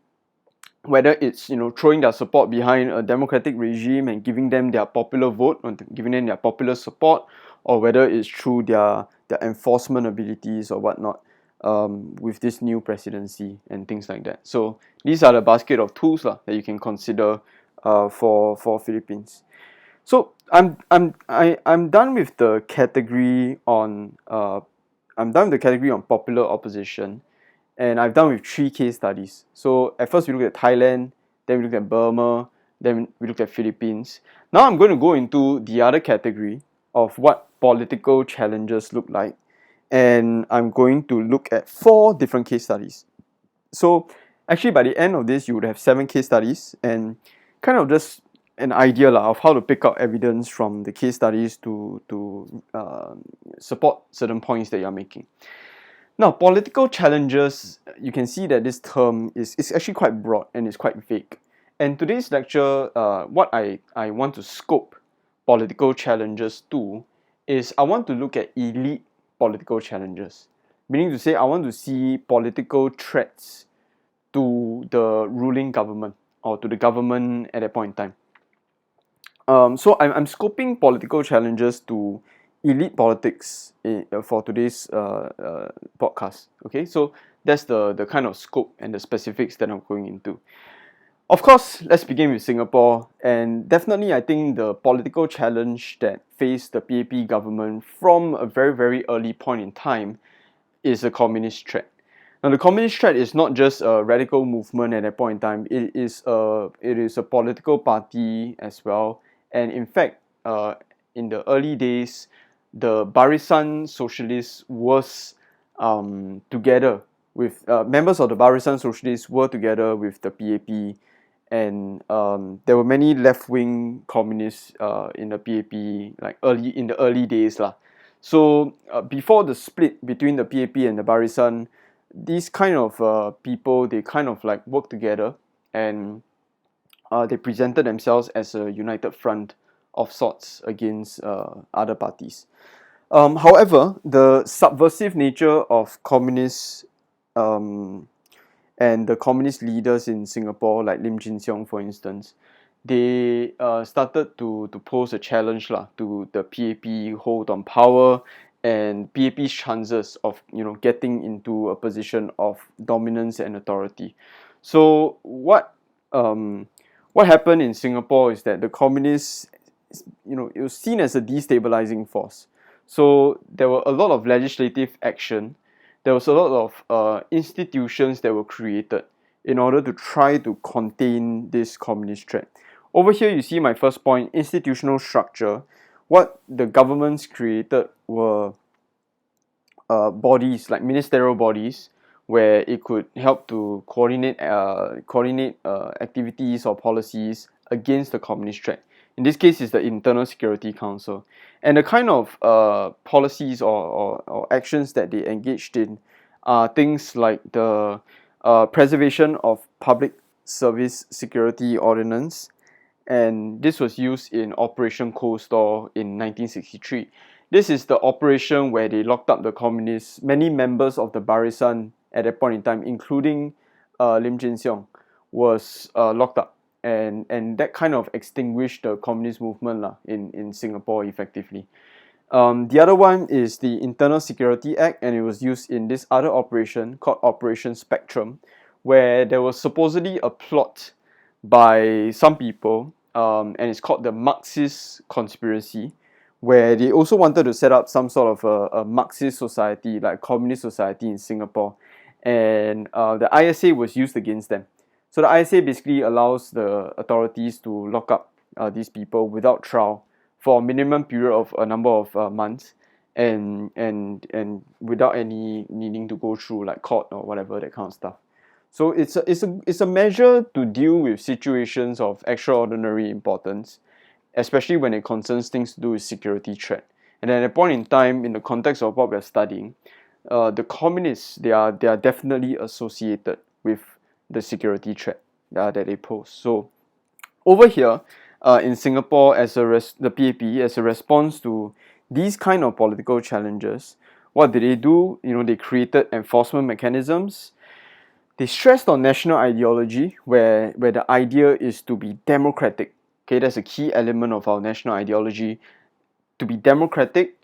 Whether it's throwing their support behind a democratic regime and giving them their popular vote or giving them their popular support, or whether it's through their enforcement abilities or whatnot, with this new presidency and things like that. So these are the basket of tools that you can consider for Philippines. So I'm done with the category on popular opposition, and I've done with 3 case studies. So at first we looked at Thailand, then we looked at Burma, then we looked at Philippines. Now I'm going to go into the other category of what political challenges look like, and I'm going to look at 4 different case studies. So actually by the end of this you would have 7 case studies, and kind of just an idea of how to pick out evidence from the case studies to support certain points that you're making. Now, political challenges, you can see that this term is actually quite broad and it's quite vague. And today's lecture, what I want to scope political challenges to is I want to look at elite political challenges. Meaning to say, I want to see political threats to the ruling government or to the government at that point in time. So I'm scoping political challenges to elite politics for today's podcast. Okay, so that's the kind of scope and the specifics that I'm going into. Of course, let's begin with Singapore, and definitely I think the political challenge that faced the PAP government from a very, very early point in time is the communist threat. Now, the communist threat is not just a radical movement at that point in time. It is a political party as well, and in fact, in the early days, the Barisan Socialists was together with members of the Barisan Socialists were together with the PAP, and there were many left-wing communists in the PAP, like in the early days lah. So before the split between the PAP and the Barisan, these kind of people, they kind of like worked together, and they presented themselves as a united front of sorts against other parties. However, the subversive nature of communists and the communist leaders in Singapore, like Lim Chin Siong, for instance, they started to pose a challenge to the PAP hold on power and PAP's chances of getting into a position of dominance and authority. So what happened in Singapore is that the communists, it was seen as a destabilizing force. So there were a lot of legislative action. There was a lot of institutions that were created in order to try to contain this communist threat. Over here, you see my first point, institutional structure. What the governments created were bodies, like ministerial bodies, where it could help to coordinate activities or policies against the communist threat. In this case, it's the Internal Security Council. And the kind of policies or actions that they engaged in are things like the preservation of Public Service Security Ordinance, and this was used in Operation Cold Store in 1963. This is the operation where they locked up the communists. Many members of the Barisan at that point in time, including Lim Chin Siong, was locked up. And that kind of extinguished the communist movement in Singapore effectively. The other one is the Internal Security Act, and it was used in this other operation called Operation Spectrum, where there was supposedly a plot by some people, and it's called the Marxist conspiracy, where they also wanted to set up some sort of a Marxist society, like communist society in Singapore, and the ISA was used against them. So the ISA basically allows the authorities to lock up these people without trial for a minimum period of a number of months, and without any needing to go through like court or whatever, that kind of stuff. So it's a measure to deal with situations of extraordinary importance, especially when it concerns things to do with security threat. And at a point in time, in the context of what we're studying, the communists, they are definitely associated with the security threat that they pose. So over here, in Singapore, the PAP, as a response to these kind of political challenges, what did they do? They created enforcement mechanisms. They stressed on national ideology, where the idea is to be democratic. Okay, that's a key element of our national ideology, to be democratic,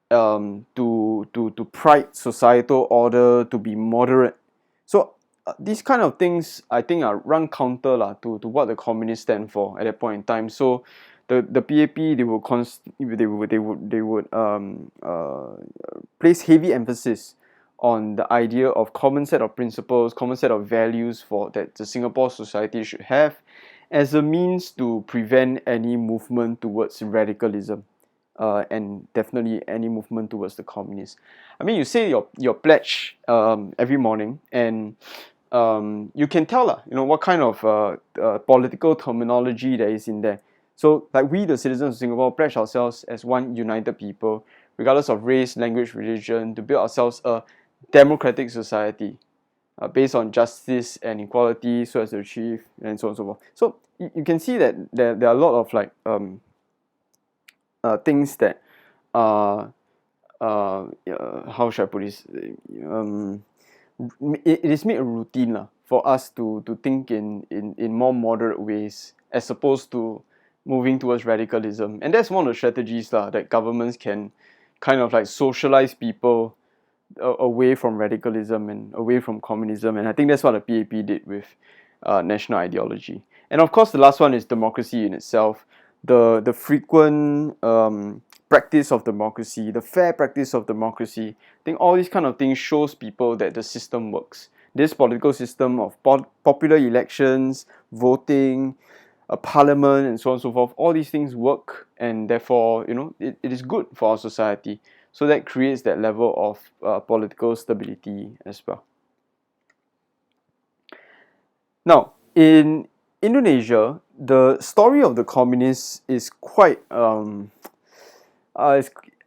to pride societal order, to be moderate. So these kind of things, I think, are run counter to what the communists stand for at that point in time. So the PAP, they would place heavy emphasis on the idea of common set of principles, common set of values for that the Singapore society should have, as a means to prevent any movement towards radicalism, and definitely any movement towards the communists. I mean, you say your pledge every morning, and you can tell what kind of political terminology there is in there. So, like, we, the citizens of Singapore, pledge ourselves as one united people, regardless of race, language, religion, to build ourselves a democratic society based on justice and equality, so as to achieve, and so on and so forth. So you can see that there are a lot of like things that how should I put this? It is made a routine for us to think in more moderate ways, as opposed to moving towards radicalism. And that's one of the strategies that governments can kind of like socialize people away from radicalism and away from communism. And I think that's what the PAP did with national ideology. And of course, the last one is democracy in itself. The frequent practice of democracy, the fair practice of democracy. I think all these kind of things shows people that the system works. This political system of popular elections, voting, a parliament, and so on and so forth, all these things work, and therefore, it is good for our society. So that creates that level of political stability as well. Now, in Indonesia, the story of the communists is quite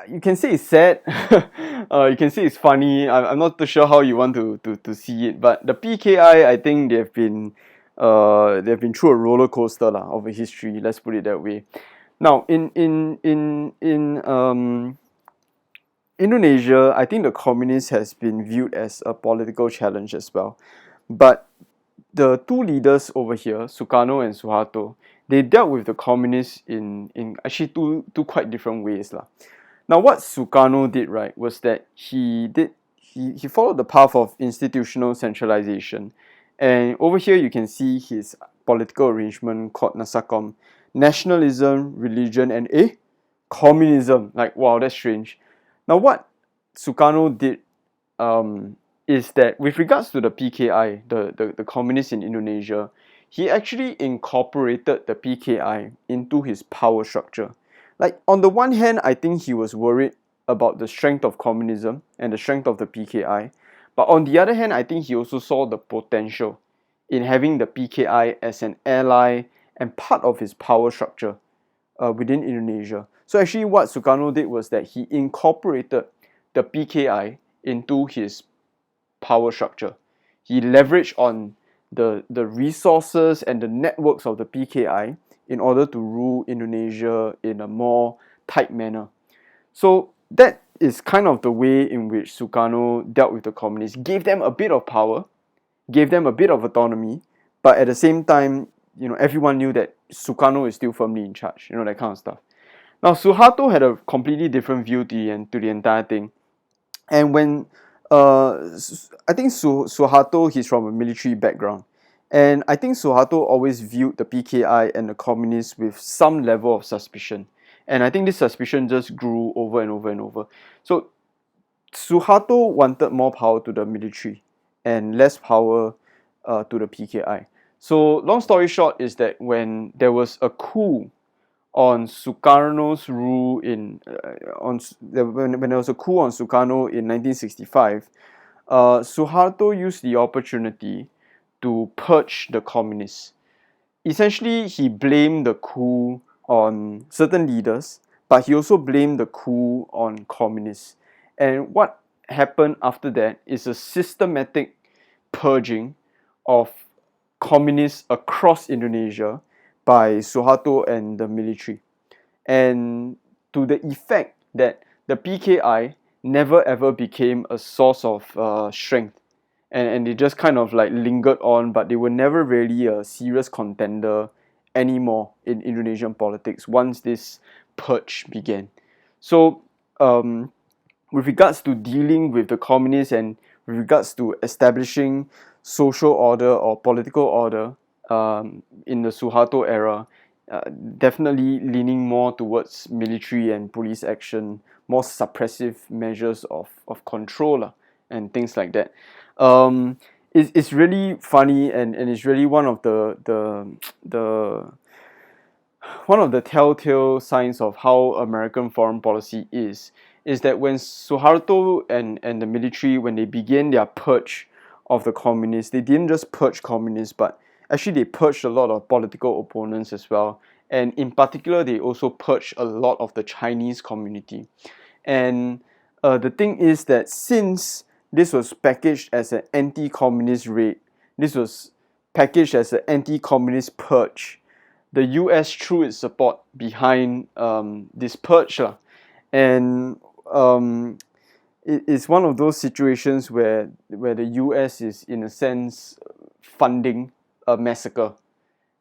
you can say it's sad. You can say it's funny. I'm not too sure how you want to see it, but the PKI, I think they've been through a roller coaster of a history. Let's put it that way. Now, in Indonesia, I think the communists has been viewed as a political challenge as well. But the two leaders over here, Sukarno and Suharto, they dealt with the communists in actually two quite different ways. Now, what Sukarno did, right, was that he followed the path of institutional centralization. And over here, you can see his political arrangement called Nasakom: nationalism, religion, and communism. Like, wow, that's strange. Now, what Sukarno did is that with regards to the PKI, the communists in Indonesia, he actually incorporated the PKI into his power structure. Like, on the one hand, I think he was worried about the strength of communism and the strength of the PKI. But on the other hand, I think he also saw the potential in having the PKI as an ally and part of his power structure within Indonesia. So actually what Sukarno did was that he incorporated the PKI into his power structure. He leveraged on the resources and the networks of the PKI in order to rule Indonesia in a more tight manner. So that is kind of the way in which Sukarno dealt with the communists. Gave them a bit of power, gave them a bit of autonomy, but at the same time, everyone knew that Sukarno is still firmly in charge, that kind of stuff. Now, Suharto had a completely different view to the entire thing. And when I think Suharto, he's from a military background. And I think Suharto always viewed the PKI and the communists with some level of suspicion. And I think this suspicion just grew over and over and over. So Suharto wanted more power to the military and less power to the PKI. So long story short is that when there was a coup on Sukarno's rule when there was a coup on Sukarno in 1965, Suharto used the opportunity to purge the communists. Essentially, he blamed the coup on certain leaders, but he also blamed the coup on communists. And what happened after that is a systematic purging of communists across Indonesia by Suharto and the military. And to the effect that the PKI never ever became a source of strength, and they just kind of like lingered on, but they were never really a serious contender anymore in Indonesian politics once this purge began. So with regards to dealing with the communists and with regards to establishing social order or political order in the Suharto era, definitely leaning more towards military and police action, more suppressive measures of control and things like that. It's really funny, and it's really one of the one of the telltale signs of how American foreign policy is that when Suharto and the military, when they began their purge of the communists, they didn't just purge communists, but actually they purged a lot of political opponents as well. And in particular, they also purged a lot of the Chinese community. And the thing is that since this was packaged as an anti-communist raid, this was packaged as an anti-communist purge, the US threw its support behind this purge. And it's one of those situations where the US is in a sense funding a massacre,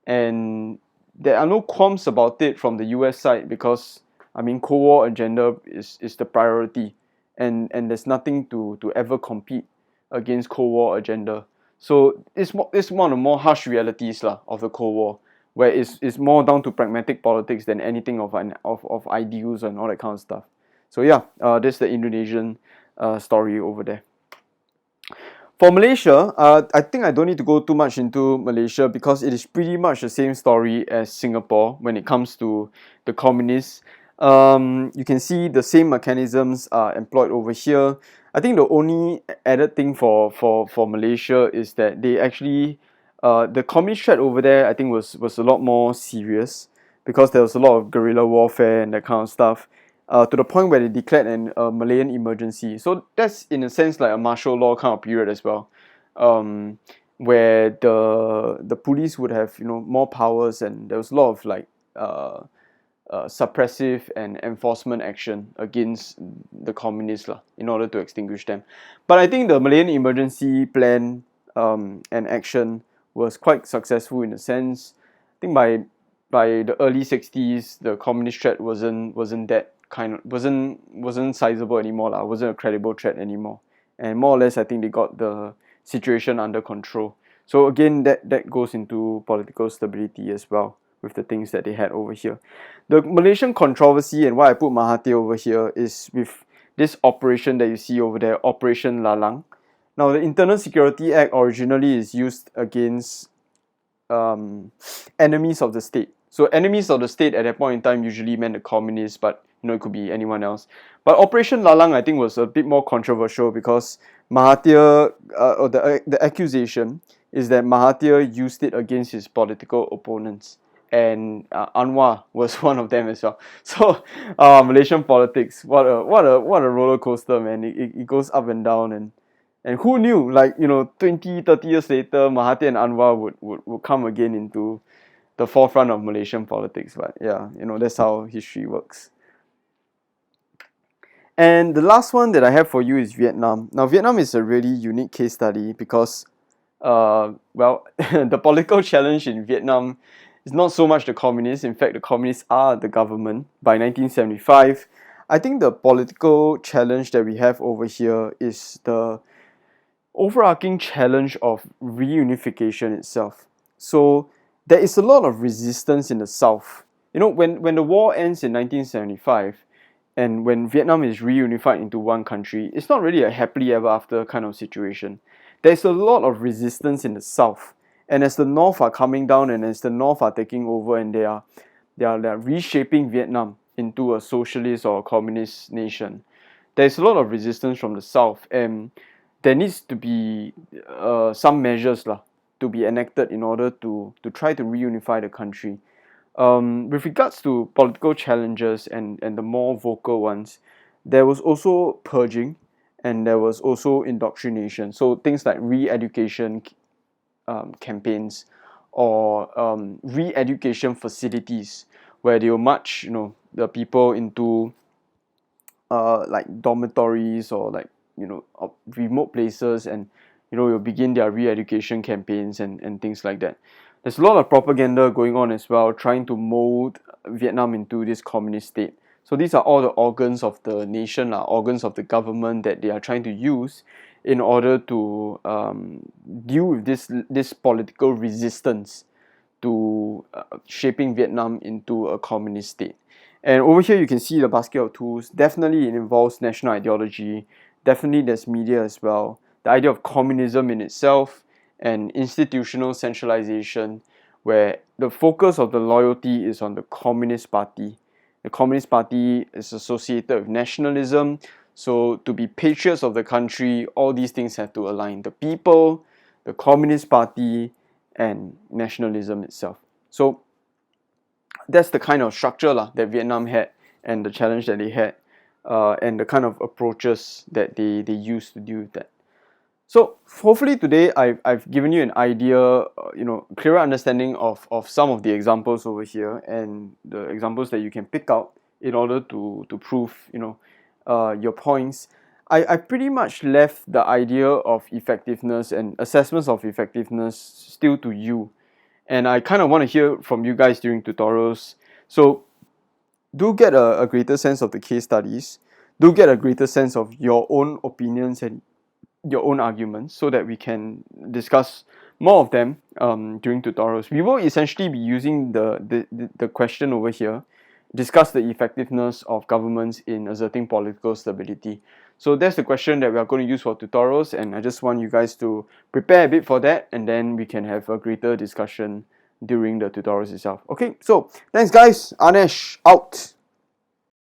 and there are no qualms about it from the US side because I mean Cold War agenda is the priority, and there's nothing to ever compete against Cold War agenda. So it's one of the more harsh realities of the Cold War, where it's more down to pragmatic politics than anything of ideals and all that kind of stuff. So yeah, that's the Indonesian story over there. For Malaysia, I think I don't need to go too much into Malaysia because it is pretty much the same story as Singapore when it comes to the communists. You can see the same mechanisms are employed over here. I think the only added thing for Malaysia is that they actually the communist threat over there I think was a lot more serious because there was a lot of guerrilla warfare and that kind of stuff. To the point where they declared an Malayan emergency. So that's in a sense like a martial law kind of period as well, where the police would have more powers, and there was a lot of like suppressive and enforcement action against the communists in order to extinguish them. But I think the Malayan emergency plan and action was quite successful in a sense. I think by the early 60s, the communist threat wasn't that wasn't sizable anymore wasn't a credible threat anymore, and more or less I think they got the situation under control. So again, that goes into political stability as well with the things that they had over here. The Malaysian controversy and why I put Mahathir over here is with this operation that you see over there, Operation Lalang. Now the Internal Security Act originally is used against enemies of the state. So enemies of the state at that point in time usually meant the communists, but it could be anyone else. But Operation Lalang I think was a bit more controversial because Mahathir, or the accusation is that Mahathir used it against his political opponents, and Anwar was one of them as well. So Malaysian politics, what a roller coaster, man. It goes up and down, and who knew, 20, 30 years later, Mahathir and Anwar would come again into the forefront of Malaysian politics. But yeah, that's how history works. And the last one that I have for you is Vietnam. Now, Vietnam is a really unique case study because, the political challenge in Vietnam is not so much the communists. In fact, the communists are the government by 1975. I think the political challenge that we have over here is the overarching challenge of reunification itself. So there is a lot of resistance in the South. When the war ends in 1975, and when Vietnam is reunified into one country, it's not really a happily ever after kind of situation. There's a lot of resistance in the South. And as the North are coming down and as the North are taking over and they are They're reshaping Vietnam into a socialist or a communist nation. There's a lot of resistance from the south, and there needs to be some measures lah to be enacted in order to try to reunify the country. With regards to political challenges and the more vocal ones, there was also purging and there was also indoctrination. So things like re-education campaigns or re-education facilities where they will march, the people into like dormitories or like remote places, and you'll begin their re-education campaigns and things like that. There's a lot of propaganda going on as well, trying to mold Vietnam into this communist state. So these are all the organs of the nation, organs of the government that they are trying to use in order to deal with this political resistance to shaping Vietnam into a communist state. And over here you can see the basket of tools. Definitely it involves national ideology. Definitely there's media as well. The idea of communism in itself and institutional centralization, where the focus of the loyalty is on the Communist Party. The Communist Party is associated with nationalism. So to be patriots of the country, all these things have to align. The people, the Communist Party, and nationalism itself. So that's the kind of structure that Vietnam had, and the challenge that they had, and the kind of approaches that they used to deal with that. So hopefully today I've given you an idea, clearer understanding of some of the examples over here, and the examples that you can pick out in order to prove your points. I pretty much left the idea of effectiveness and assessments of effectiveness still to you, and I kind of want to hear from you guys during tutorials. So do get a greater sense of the case studies, do get a greater sense of your own opinions and your own arguments, so that we can discuss more of them during tutorials. We will essentially be using the question over here, discuss the effectiveness of governments in asserting political stability. So that's the question that we are going to use for tutorials, and I just want you guys to prepare a bit for that, and then we can have a greater discussion during the tutorials itself. Okay, so thanks guys. Anesh out.